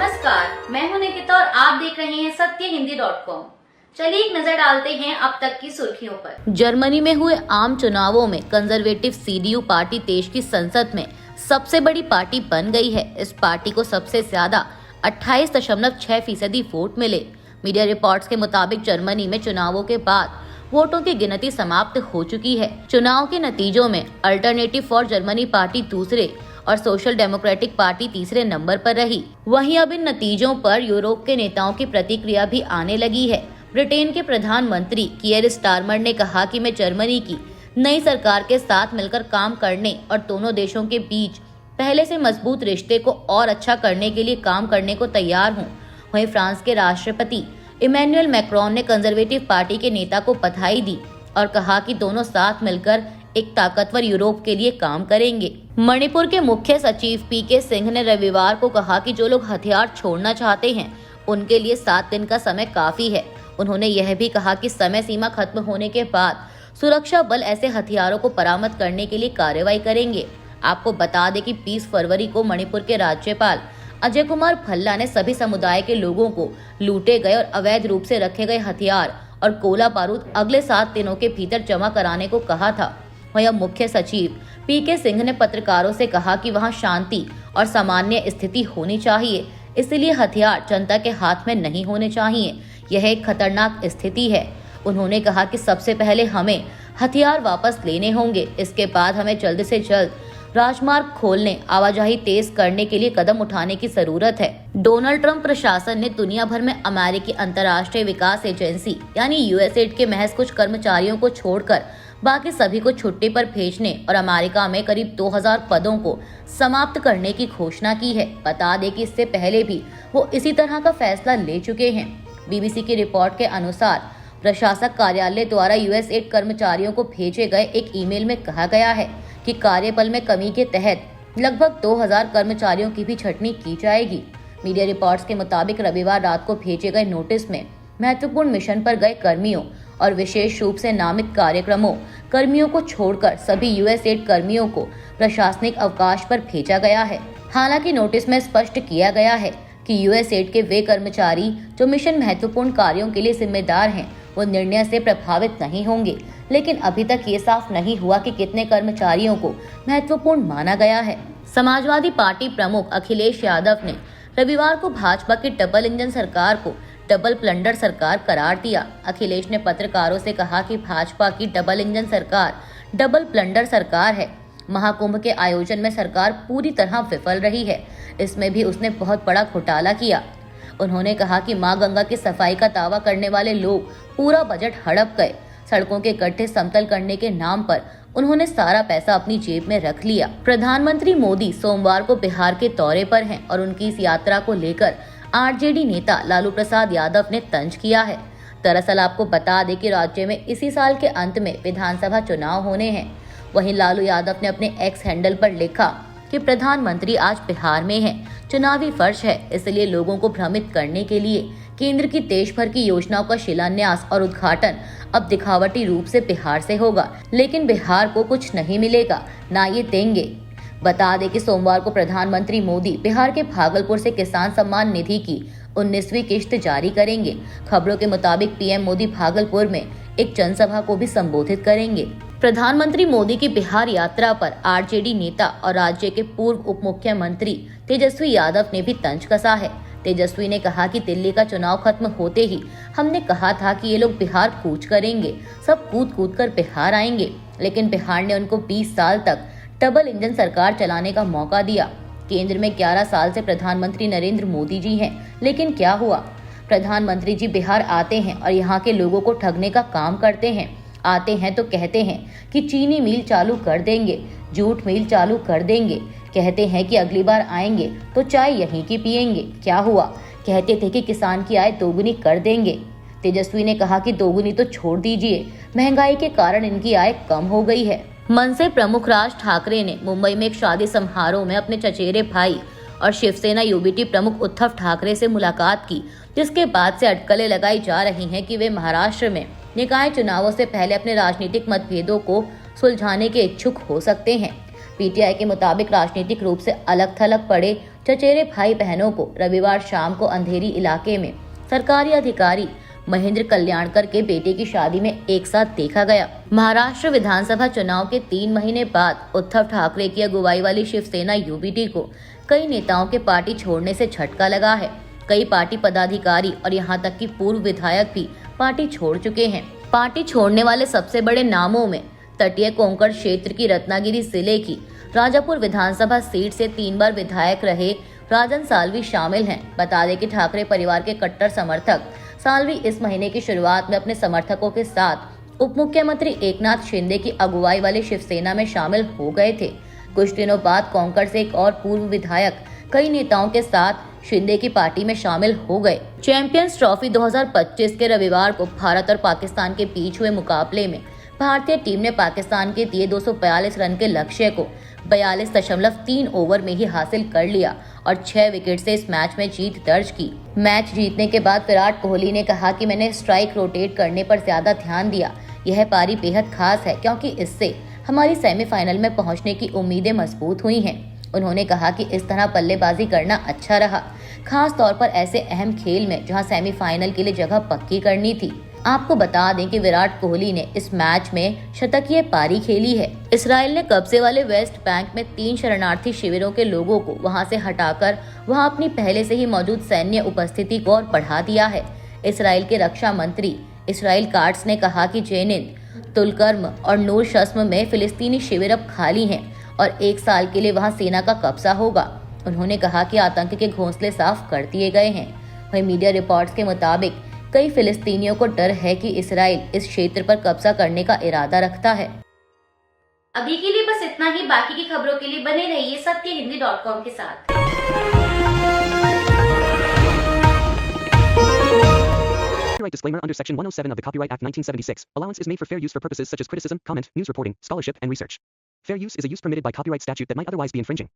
नमस्कार, मैं हूं निकिता और आप देख रहे हैं सत्यहिंदी.com। चलिए एक नजर डालते हैं अब तक की सुर्खियों पर। जर्मनी में हुए आम चुनावों में कंजर्वेटिव CDU पार्टी देश की संसद में सबसे बड़ी पार्टी बन गई है। इस पार्टी को सबसे ज्यादा 28.6% वोट मिले। मीडिया रिपोर्ट्स के मुताबिक जर्मनी में चुनावों के बाद वोटों की गिनती समाप्त हो चुकी है। चुनाव के नतीजों में अल्टरनेटिव फॉर जर्मनी पार्टी दूसरे और सोशल डेमोक्रेटिक पार्टी तीसरे नंबर पर रही। वहीं अब इन नतीजों पर यूरोप के नेताओं की प्रतिक्रिया भी आने लगी है। ब्रिटेन के प्रधानमंत्री कीयर स्टारमर ने कहा कि मैं जर्मनी की नई सरकार के साथ मिलकर काम करने और दोनों देशों के बीच पहले से मजबूत रिश्ते को और अच्छा करने के लिए काम करने को तैयार हूँ। वहीं फ्रांस के राष्ट्रपति इमैनुअल मैक्रोन ने कंजर्वेटिव पार्टी के नेता को बधाई दी और कहा कि दोनों साथ मिलकर एक ताकतवर यूरोप के लिए काम करेंगे। मणिपुर के मुख्य सचिव PK सिंह ने रविवार को कहा कि जो लोग हथियार छोड़ना चाहते हैं उनके लिए 7 दिन का समय काफी है। उन्होंने यह भी कहा कि समय सीमा खत्म होने के बाद सुरक्षा बल ऐसे हथियारों को बरामद करने के लिए कार्रवाई करेंगे। आपको बता दें कि 20 फरवरी को मणिपुर के राज्यपाल अजय कुमार भल्ला ने सभी समुदाय के लोगों को लूटे गए और अवैध रूप से रखे गए हथियार और गोला बारूद अगले 7 दिनों के भीतर जमा कराने को कहा था। वहीं मुख्य सचिव PK सिंह ने पत्रकारों से कहा कि वहां शांति और सामान्य स्थिति होनी चाहिए, इसलिए हथियार जनता के हाथ में नहीं होने चाहिए। यह एक खतरनाक स्थिति है। उन्होंने कहा कि सबसे पहले हमें हथियार वापस लेने होंगे, इसके बाद हमें जल्द से जल्द राजमार्ग खोलने, आवाजाही तेज करने के लिए कदम उठाने की जरूरत है। डोनाल्ड ट्रंप प्रशासन ने दुनिया भर में अमेरिकी अंतर्राष्ट्रीय विकास एजेंसी यानी USAID के महज कुछ कर्मचारियों को छोड़कर बाकी सभी को छुट्टी पर भेजने और अमेरिका में करीब 2000 पदों को समाप्त करने की घोषणा की है। बता दें कि इससे पहले भी वो इसी तरह का फैसला ले चुके हैं। BBC की रिपोर्ट के अनुसार प्रशासक कार्यालय द्वारा USAID कर्मचारियों को भेजे गए एक ईमेल में कहा गया है कि कार्यबल में कमी के तहत लगभग 2000 कर्मचारियों की भी छंटनी की जाएगी। मीडिया रिपोर्ट्स के मुताबिक रविवार रात को भेजे गए नोटिस में महत्वपूर्ण मिशन पर गए कर्मियों और विशेष रूप से नामित कार्यक्रमों कर्मियों को छोड़कर सभी USAID कर्मियों को प्रशासनिक अवकाश पर भेजा गया है। हालांकि नोटिस में स्पष्ट किया गया है कि USAID के वे कर्मचारी जो मिशन महत्वपूर्ण कार्यों के लिए जिम्मेदार हैं वो निर्णय से प्रभावित नहीं होंगे, लेकिन अभी तक ये साफ नहीं हुआ कि कितने कर्मचारियों को महत्वपूर्ण माना गया है। समाजवादी पार्टी प्रमुख अखिलेश यादव ने रविवार को भाजपा की डबल इंजन सरकार को डबल प्लंडर सरकार करार दिया। अखिलेश ने पत्रकारों से कहा कि भाजपा की डबल इंजन सरकार डबल प्लंडर सरकार है। महाकुंभ के आयोजन में सरकार पूरी तरह विफल रही है, इसमें भी उसने बहुत बड़ा घोटाला किया। उन्होंने कहा कि मां गंगा की सफाई का दावा करने वाले लोग पूरा बजट हड़प गए। सड़कों के गड्ढे समतल करने के नाम पर उन्होंने सारा पैसा अपनी जेब में रख लिया। प्रधानमंत्री मोदी सोमवार को बिहार के दौरे पर हैं और उनकी इस यात्रा को लेकर RJD नेता लालू प्रसाद यादव ने तंज किया है। दरअसल आपको बता दें कि राज्य में इसी साल के अंत में विधानसभा चुनाव होने हैं। वहीं लालू यादव ने अपने X हैंडल पर लिखा कि प्रधानमंत्री आज बिहार में हैं, चुनावी फर्ज है, इसलिए लोगों को भ्रमित करने के लिए केंद्र की देश भर की योजनाओं का शिलान्यास और उद्घाटन अब दिखावटी रूप से बिहार से होगा, लेकिन बिहार को कुछ नहीं मिलेगा, ना ये देंगे। बता दें कि सोमवार को प्रधानमंत्री मोदी बिहार के भागलपुर से किसान सम्मान निधि की 19वीं किश्त जारी करेंगे। खबरों के मुताबिक PM मोदी भागलपुर में एक जनसभा को भी संबोधित करेंगे। प्रधानमंत्री मोदी की बिहार यात्रा पर RJD नेता और राज्य के पूर्व उप मुख्यमंत्री तेजस्वी यादव ने भी तंज कसा है। तेजस्वी ने कहा कि दिल्ली का चुनाव खत्म होते ही हमने कहा था कि ये लोग बिहार कूच करेंगे, सब कूद कूद कर बिहार आएंगे, लेकिन बिहार ने उनको 20 साल तक डबल इंजन सरकार चलाने का मौका दिया। केंद्र में 11 साल से प्रधानमंत्री नरेंद्र मोदी जी हैं, लेकिन क्या हुआ? प्रधानमंत्री जी बिहार आते हैं और यहाँ के लोगों को ठगने का काम करते हैं। आते हैं तो कहते हैं कि चीनी मिल चालू कर देंगे, जूट मिल चालू कर देंगे, कहते हैं कि अगली बार आएंगे तो चाय यहीं की पिएंगे। क्या हुआ? कहते थे कि किसान की आय दोगुनी कर देंगे। तेजस्वी ने कहा कि दोगुनी तो छोड़ दीजिए, महंगाई के कारण इनकी आय कम हो गई है। मनसे प्रमुख राज ठाकरे ने मुंबई में एक शादी समारोह में अपने चचेरे भाई और शिवसेना UBT प्रमुख उद्धव ठाकरे से मुलाकात की, जिसके बाद से अटकलें लगाई जा रही हैं कि वे महाराष्ट्र में निकाय चुनावों से पहले अपने राजनीतिक मतभेदों को सुलझाने के इच्छुक हो सकते हैं। पीटीआई के मुताबिक राजनीतिक रूप से अलग थलग पड़े चचेरे भाई बहनों को रविवार शाम को अंधेरी इलाके में सरकारी अधिकारी महेंद्र कल्याणकर के बेटे की शादी में एक साथ देखा गया। महाराष्ट्र विधानसभा चुनाव के 3 महीने बाद उद्धव ठाकरे की अगुवाई वाली शिवसेना यूबीटी को कई नेताओं के पार्टी छोड़ने से झटका लगा है। कई पार्टी पदाधिकारी और यहां तक कि पूर्व विधायक भी पार्टी छोड़ चुके हैं। पार्टी छोड़ने वाले सबसे बड़े नामों में तटीय कोंकण क्षेत्र की रत्नागिरी जिले की राजापुर विधानसभा सीट से 3 बार विधायक रहे राजन साल्वी शामिल हैं। बता दें कि ठाकरे परिवार के कट्टर समर्थक साल्वी इस महीने की शुरुआत में अपने समर्थकों के साथ उप मुख्यमंत्री एकनाथ शिंदे की अगुवाई वाली शिवसेना में शामिल हो गए थे। कुछ दिनों बाद कोंकण से एक और पूर्व विधायक कई नेताओं के साथ शिंदे की पार्टी में शामिल हो गए। चैंपियंस ट्रॉफी 2025 के रविवार को भारत और पाकिस्तान के बीच हुए मुकाबले में भारतीय टीम ने पाकिस्तान के दिए 242 रन के लक्ष्य को 42.3 ओवर में ही हासिल कर लिया और 6 विकेट से इस मैच में जीत दर्ज की। मैच जीतने के बाद विराट कोहली ने कहा कि मैंने स्ट्राइक रोटेट करने पर ज्यादा ध्यान दिया। यह पारी बेहद खास है क्योंकि इससे हमारी सेमीफाइनल में पहुंचने की उम्मीदें मजबूत हुई हैं। उन्होंने कहा कि इस तरह बल्लेबाजी करना अच्छा रहा, खास तौर पर ऐसे अहम खेल में जहां सेमीफाइनल के लिए जगह पक्की करनी थी। आपको बता दें कि विराट कोहली ने इस मैच में शतकीय पारी खेली है। इसराइल ने कब्जे वाले वेस्ट बैंक में 3 शरणार्थी शिविरों के लोगों को वहां से हटाकर वहां अपनी पहले से ही मौजूद सैन्य उपस्थिति को और बढ़ा दिया है। इसराइल के रक्षा मंत्री इसराइल काट्स ने कहा कि जेनिन, तुलकर्म और नूर शस्म में फिलिस्तीनी शिविर अब खाली हैं और 1 साल के लिए वहां सेना का कब्जा होगा। उन्होंने कहा कि आतंक के घोंसले साफ कर दिए गए हैं। वहीं मीडिया रिपोर्ट्स के मुताबिक कई फिलिस्तीनियों को डर है कि इसराइल इस क्षेत्र पर कब्जा करने का इरादा रखता है। अभी के लिए बस इतना ही। बाकी की खबरों के लिए बने रहिए सत्यहिंदी.com के साथ। Copyright disclaimer under Section 107 of the Copyright Act 1976. Allowance is made for fair use for purposes such as criticism, comment, news reporting, scholarship, and research. Fair use is a use permitted by copyright statute that might otherwise be infringing.